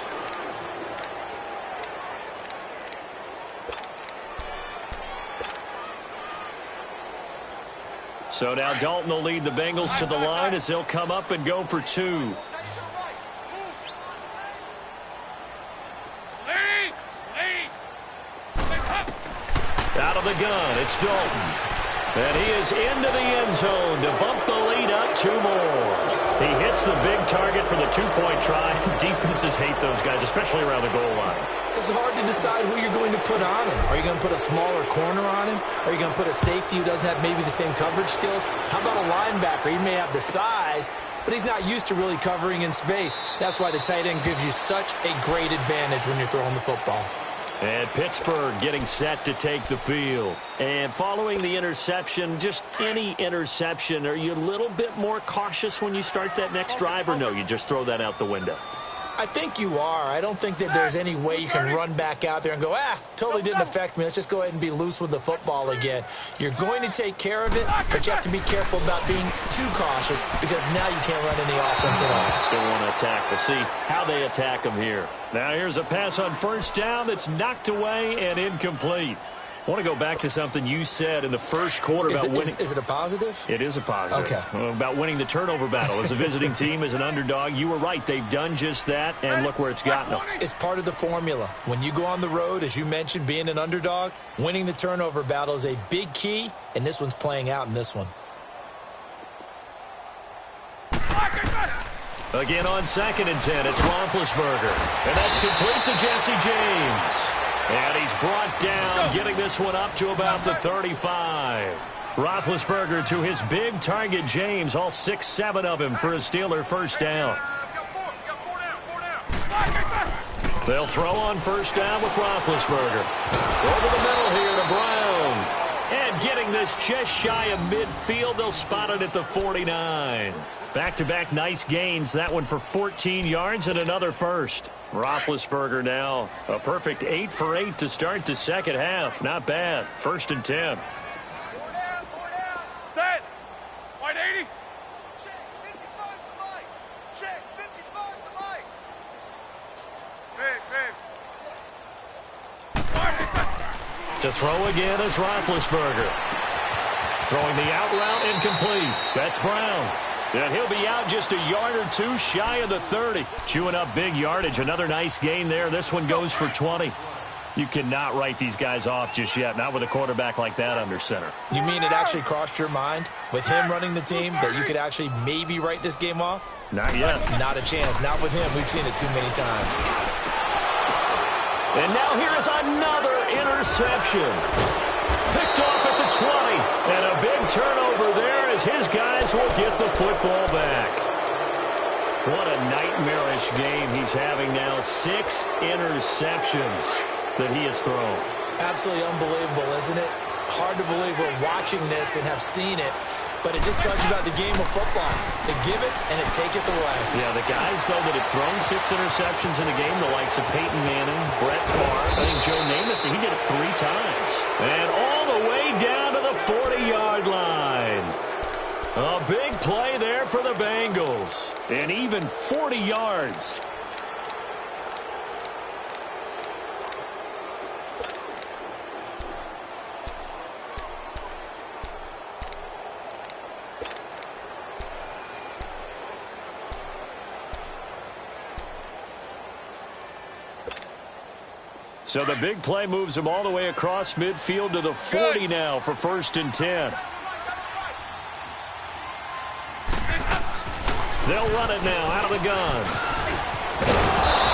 Speaker 2: So now Dalton will lead the Bengals to the line as they'll come up and go for 2. Out of the gun, it's Dalton. And he is into the end zone to bump the lead up 2 more. He hits the big target for the 2-point try. Defenses hate those guys, especially around the goal line.
Speaker 3: It's hard to decide who you're going to put on him. Are you going to put a smaller corner on him? Are you going to put a safety who doesn't have maybe the same coverage skills? How about a linebacker? He may have the size, but he's not used to really covering in space. That's why the tight end gives you such a great advantage when you're throwing the football.
Speaker 2: And Pittsburgh getting set to take the field. And following the interception, just any interception, are you a little bit more cautious when you start that next drive, or no, you just throw that out the window?
Speaker 3: I think you are. I don't think that there's any way you can run back out there and go, totally didn't affect me. Let's just go ahead and be loose with the football again. You're going to take care of it, but you have to be careful about being too cautious because now you can't run any offense at all.
Speaker 2: Still want to attack. We'll see how they attack them here. Now here's a pass on 1st down that's knocked away and incomplete. I want to go back to something you said in the first quarter about winning.
Speaker 3: Is it a positive?
Speaker 2: It is a positive.
Speaker 3: Okay.
Speaker 2: About winning the turnover battle. As a visiting team, as an underdog, you were right. They've done just that, and look where it's gotten them.
Speaker 3: It's part of the formula. When you go on the road, as you mentioned, being an underdog, winning the turnover battle is a big key, and this one's playing out in this one.
Speaker 2: Again on 2nd and 10, it's Roethlisberger. And that's complete to Jesse James. And he's brought down, getting this one up to about the 35. Roethlisberger to his big target, James, all 6-7 of him for a Steeler 1st down. They'll throw on 1st down with Roethlisberger. Over the middle here to Brown. And getting this just shy of midfield, they'll spot it at the 49. Back-to-back nice gains, that one for 14 yards and another 1st. Roethlisberger now a perfect 8 for 8 to start the 2nd half. Not bad. 1st and 10.
Speaker 4: Set. Wide 80.
Speaker 5: Check 55 to Mike. Check 55 to Mike.
Speaker 4: Big.
Speaker 2: To throw again is Roethlisberger. Throwing the out route incomplete. That's Brown. And he'll be out just a yard or 2 shy of the 30. Chewing up big yardage. Another nice gain there. This one goes for 20. You cannot write these guys off just yet. Not with a quarterback like that under center.
Speaker 3: You mean it actually crossed your mind with him running the team that you could actually maybe write this game off?
Speaker 2: Not yet.
Speaker 3: Not a chance. Not with him. We've seen it too many times.
Speaker 2: And now here is another interception. Picked off at the 20. And a big turnover there as his guys will get the football back. What a nightmarish game he's having now. 6 interceptions that he has thrown.
Speaker 3: Absolutely unbelievable, isn't it? Hard to believe we're watching this and have seen it, but it just tells you about the game of football. They give it and it taketh away.
Speaker 2: Yeah, the guys, though, that have thrown 6 interceptions in a game, the likes of Peyton Manning, Brett Favre, I think Joe Namath, he did it 3 times. And all the way down to the 40-yard line. A big play there for the Bengals. And even 40 yards. So the big play moves them all the way across midfield to the 40 now for 1st and 10. They'll run it now out of the gun.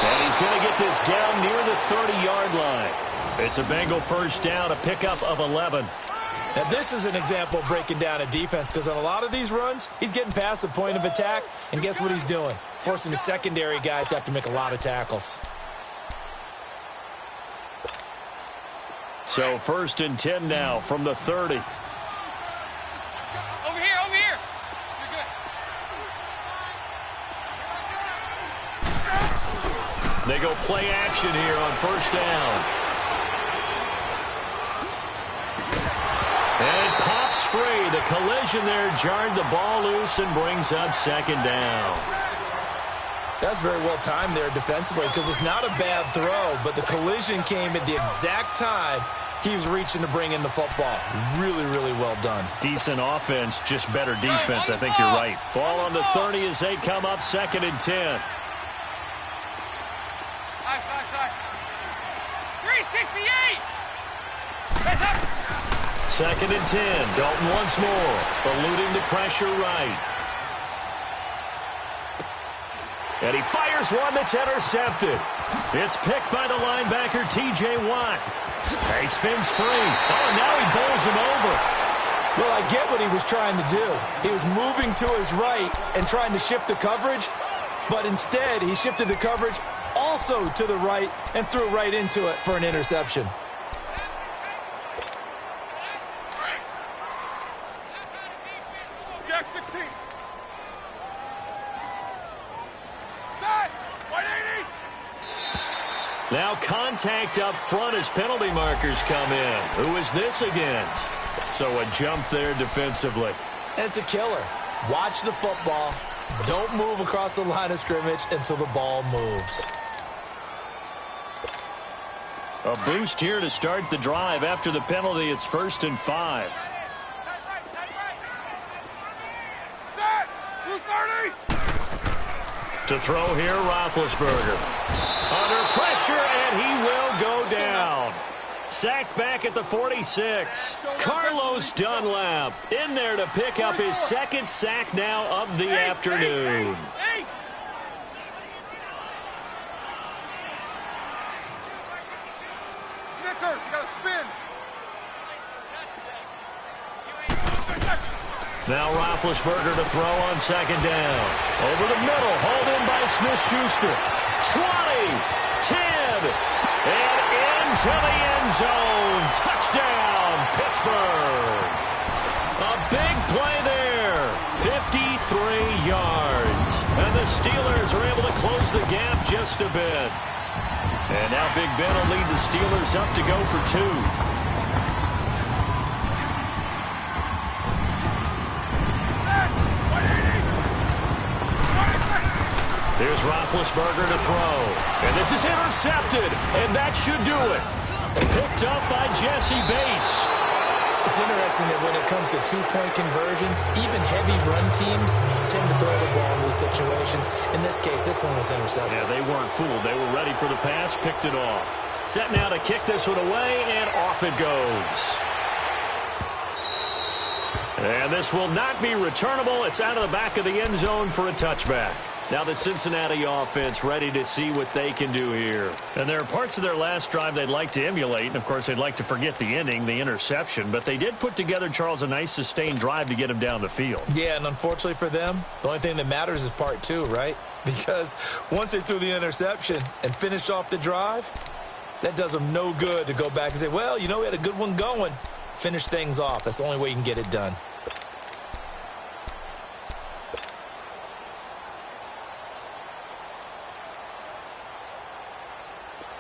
Speaker 2: And he's going to get this down near the 30-yard line. It's a Bengal first down, a pickup of 11.
Speaker 3: Now, this is an example of breaking down a defense because on a lot of these runs, he's getting past the point of attack, and guess what he's doing? Forcing the secondary guys to have to make a lot of tackles.
Speaker 2: So 1st and 10 now from the 30.
Speaker 4: Over here, over here.
Speaker 2: They go play action here on 1st down. And it pops free. The collision there jarred the ball loose and brings up 2nd down.
Speaker 3: That's very well timed there defensively because it's not a bad throw, but the collision came at the exact time he was reaching to bring in the football. Really, really well done.
Speaker 2: Decent offense, just better defense. I think you're right. Ball on the 30 as they come up 2nd and 10.
Speaker 4: 368. Heads up.
Speaker 2: 2nd and 10. Dalton once more, eluding the pressure right. And he fires one that's intercepted. It's picked by the linebacker, T.J. Watt. He spins free. Oh, now he bowls him over.
Speaker 3: Well, I get what he was trying to do. He was moving to his right and trying to shift the coverage, but instead he shifted the coverage also to the right and threw right into it for an interception.
Speaker 5: Jack 16.
Speaker 2: Now contact up front as penalty markers come in. Who is this against? So a jump there defensively.
Speaker 3: And it's a killer. Watch the football. Don't move across the line of scrimmage until the ball moves.
Speaker 2: A boost here to start the drive. After the penalty, it's 1st and 5.
Speaker 5: Set. 230.
Speaker 2: To throw here, Roethlisberger. Under pressure, and he will go down. Sacked back at the 46. Carlos Dunlap in there to pick up his 2nd sack now of the afternoon.
Speaker 5: Snickers, you gotta spin.
Speaker 2: Now Roethlisberger to throw on 2nd down. Over the middle, hauled in by Smith-Schuster. 20, 10, and into the end zone. Touchdown, Pittsburgh. A big play there. 53 yards. And the Steelers are able to close the gap just a bit. And now Big Ben will lead the Steelers up to go for 2. Here's Roethlisberger to throw. And this is intercepted. And that should do it. Picked up by Jesse Bates.
Speaker 3: It's interesting that when it comes to two-point conversions, even heavy run teams tend to throw the ball in these situations. In this case, this one was intercepted.
Speaker 2: Yeah, they weren't fooled. They were ready for the pass, picked it off. Set now to kick this one away, and off it goes. And this will not be returnable. It's out of the back of the end zone for a touchback. Now the Cincinnati offense ready to see what they can do here. And there are parts of their last drive they'd like to emulate. And, of course, they'd like to forget the ending, the interception. But they did put together, Charles, a nice sustained drive to get them down the field.
Speaker 3: Yeah, and unfortunately for them, the only thing that matters is part 2, right? Because once they threw the interception and finished off the drive, that does them no good to go back and say, well, you know, we had a good one going. Finish things off. That's the only way you can get it done.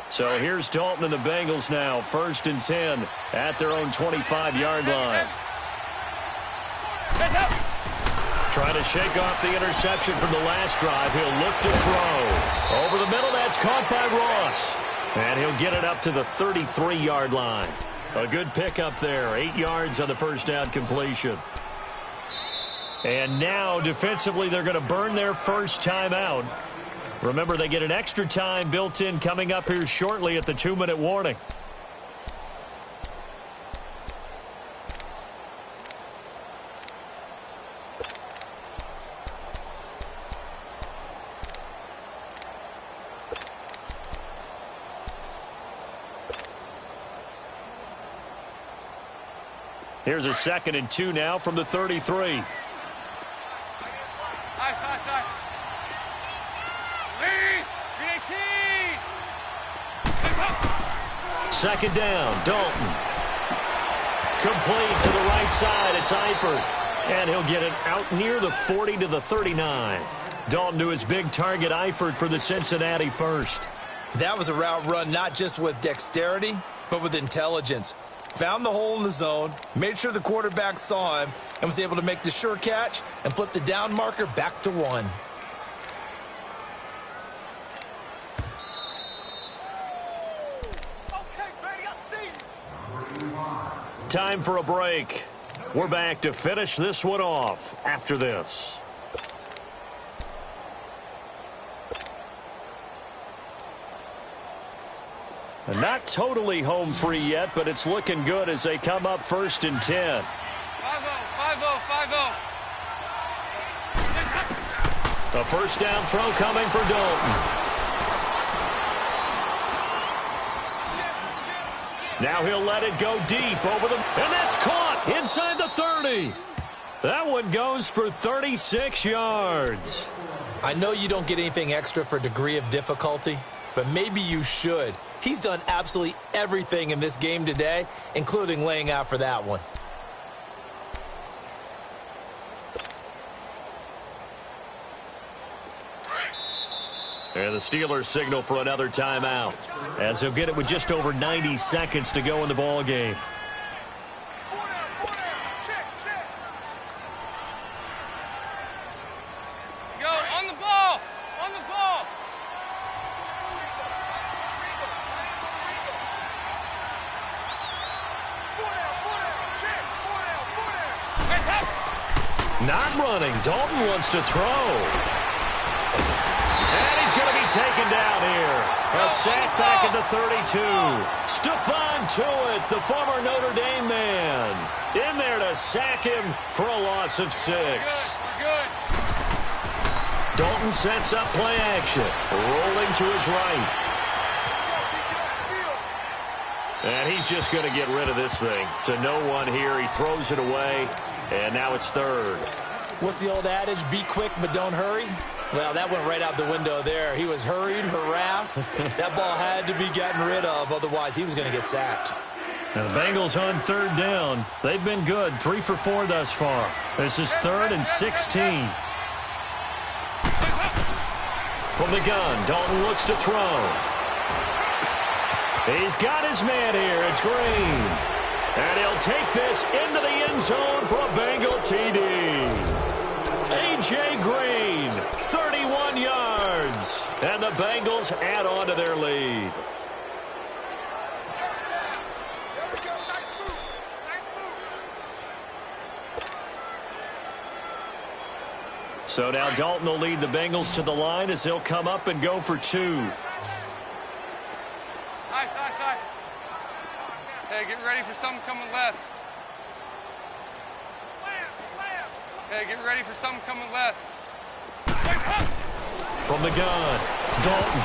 Speaker 2: So here's Dalton and the Bengals now. 1st and 10 at their own 25-yard line. Trying to shake off the interception from the last drive. He'll look to throw. Over the middle, that's caught by Ross. And he'll get it up to the 33-yard line. A good pickup there. 8 yards on the first down completion. And now, defensively, they're going to burn their first timeout. Remember, they get an extra time built in coming up here shortly at the 2-minute warning. Here's a 2nd and 2 now from the 33. Second down, Dalton. Complete to the right side. It's Eifert. And he'll get it out near the 40 to the 39. Dalton to his big target, Eifert, for the Cincinnati first.
Speaker 3: That was a route run not just with dexterity, but with intelligence. Found the hole in the zone, made sure the quarterback saw him, and was able to make the sure catch and flip the down marker back to 1.
Speaker 2: Time for a break. We're back to finish this one off after this. Not totally home free yet, but it's looking good as they come up 1st and 10.
Speaker 4: 5-0, 5-0, 5-0.
Speaker 2: A first down throw coming for Dalton. Now he'll let it go deep over the... And that's caught inside the 30. That one goes for 36 yards.
Speaker 3: I know you don't get anything extra for degree of difficulty, but maybe you should. He's done absolutely everything in this game today, including laying out for that one.
Speaker 2: And the Steelers signal for another timeout, as they'll get it with just over 90 seconds to go in the ball game.
Speaker 4: Go, on the ball, on the ball.
Speaker 2: Not running. Dalton wants to throw. And he's going to be taken down here. A sack back at the 32. Stephon Tuitt, the former Notre Dame man, in there to sack him for a loss of 6.
Speaker 4: Good.
Speaker 2: Dalton sets up play action. Rolling to his right. And he's just going to get rid of this thing. To no one here. He throws it away. And now it's 3rd.
Speaker 3: What's the old adage? Be quick, but don't hurry. Well, that went right out the window there. He was hurried, harassed. That ball had to be gotten rid of. Otherwise, he was going to get sacked.
Speaker 2: Now the Bengals on 3rd down. They've been good. 3 for 4 thus far. This is 3rd and 16. From the gun, Dalton looks to throw. He's got his man here. It's Green. And he'll take this into the end zone for a Bengal TD. A.J. Green, 31 yards. And the Bengals add on to their lead. So now Dalton will lead the Bengals to the line as they'll come up and go for 2.
Speaker 4: Hey, get ready for something coming left. Hey, get ready for something coming left.
Speaker 2: From the gun, Dalton.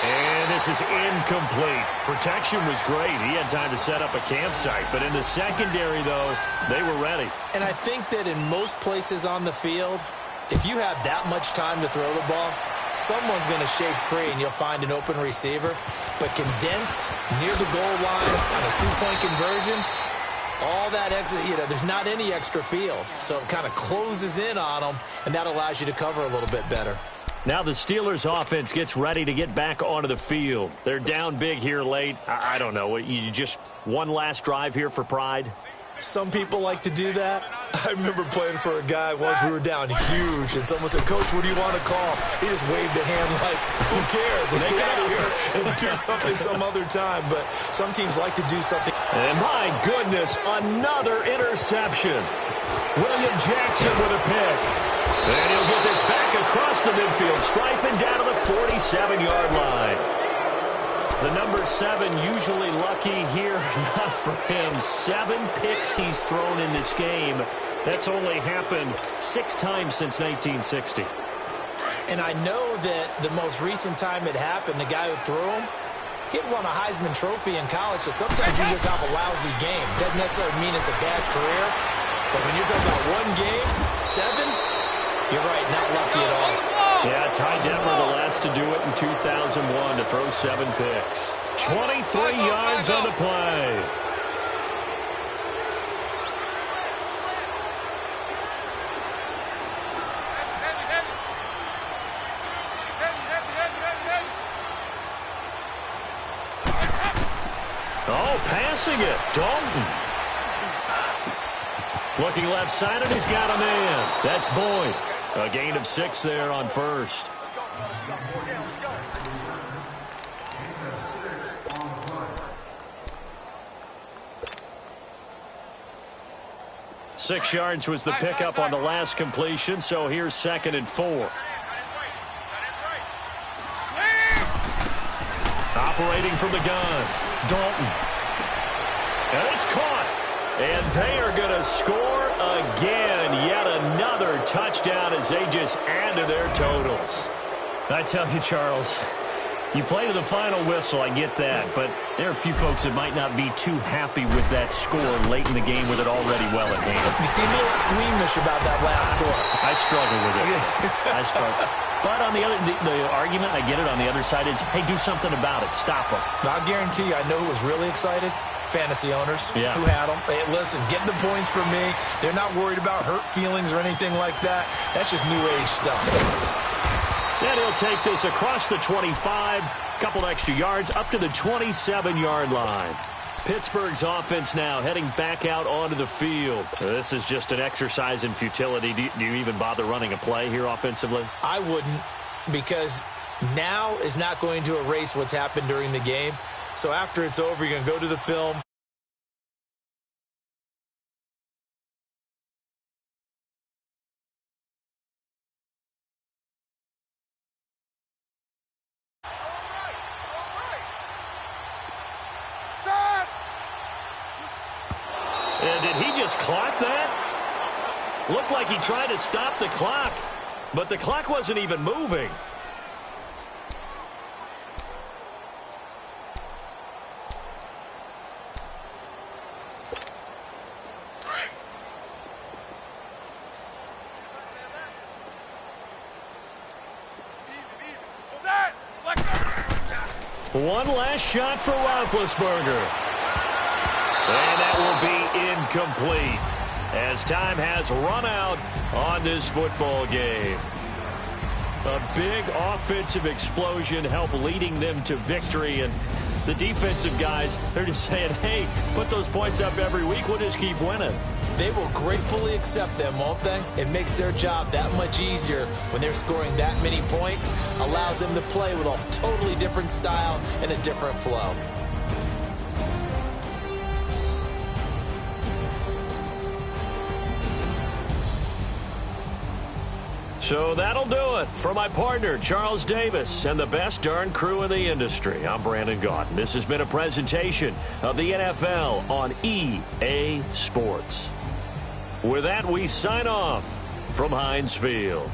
Speaker 2: And this is incomplete. Protection was great. He had time to set up a campsite. But in the secondary, though, they were ready.
Speaker 3: And I think that in most places on the field, if you have that much time to throw the ball, someone's going to shake free and you'll find an open receiver. But condensed near the goal line on a 2-point conversion, all that exit, there's not any extra field. So it kind of closes in on them, and that allows you to cover a little bit better.
Speaker 2: Now the Steelers offense gets ready to get back onto the field. They're down big here late. I don't know. You just one last drive here for pride?
Speaker 3: Some people like to do that. I remember playing for a guy once. We were down huge, and someone said, "Coach, what do you want to call?" He just waved a hand like, "Who cares? Let's get out of here and do something some other time." But some teams like to do something.
Speaker 2: And my goodness, another interception. William Jackson with a pick. And he'll get this back across the midfield stripe and down to the 47-yard line. The number 7 usually lucky here. Not for him. 7 picks he's thrown in this game. That's only happened 6 times since 1960.
Speaker 3: And I know that the most recent time it happened, the guy who threw him, he'd won a Heisman Trophy in college, so sometimes you just have a lousy game. Doesn't necessarily mean it's a bad career, but when you're talking about one game, 7, you're right, not lucky at all.
Speaker 2: Yeah, Ty Detmer the last to do it in 2001 to throw 7 picks. 23 yards on the play. Oh, passing it. Dalton. Looking left side, and he's got a man. That's Boyd. A gain of 6 there on first. Six yards was the pickup on the last completion, so here's 2nd and 4. Operating from the gun, Dalton. And it's caught. And they are going to score again. Yet another touchdown as they just add to their totals. I tell you, Charles, you play to the final whistle, I get that. But there are a few folks that might not be too happy with that score late in the game with it already well at hand.
Speaker 3: You seem a little squeamish about that last score.
Speaker 2: I struggle with it. I struggle. But on the argument, I get it, on the other side is, hey, do something about it. Stop them.
Speaker 3: I'll guarantee you, I know who was really excited. Fantasy owners who had them. Hey, listen, get the points from me. They're not worried about hurt feelings or anything like that. That's just new age stuff.
Speaker 2: And he'll take this across the 25, couple extra yards up to the 27-yard line. Pittsburgh's offense now heading back out onto the field. This is just an exercise in futility. Do you even bother running a play here offensively?
Speaker 3: I wouldn't, because now is not going to erase what's happened during the game. So after it's over, you're going to go to the film.
Speaker 2: And did he just clock that? Looked like he tried to stop the clock, but the clock wasn't even moving. One last shot for Roethlisberger. And that will be incomplete as time has run out on this football game. A big offensive explosion helped leading them to victory. And the defensive guys, they're just saying, hey, put those points up every week. We'll just keep winning.
Speaker 3: They will gratefully accept them, won't they? It makes their job that much easier when they're scoring that many points. Allows them to play with a totally different style and a different flow.
Speaker 2: So that'll do it for my partner, Charles Davis, and the best darn crew in the industry. I'm Brandon Gaudin. This has been a presentation of the NFL on EA Sports. With that, we sign off from Heinz Field.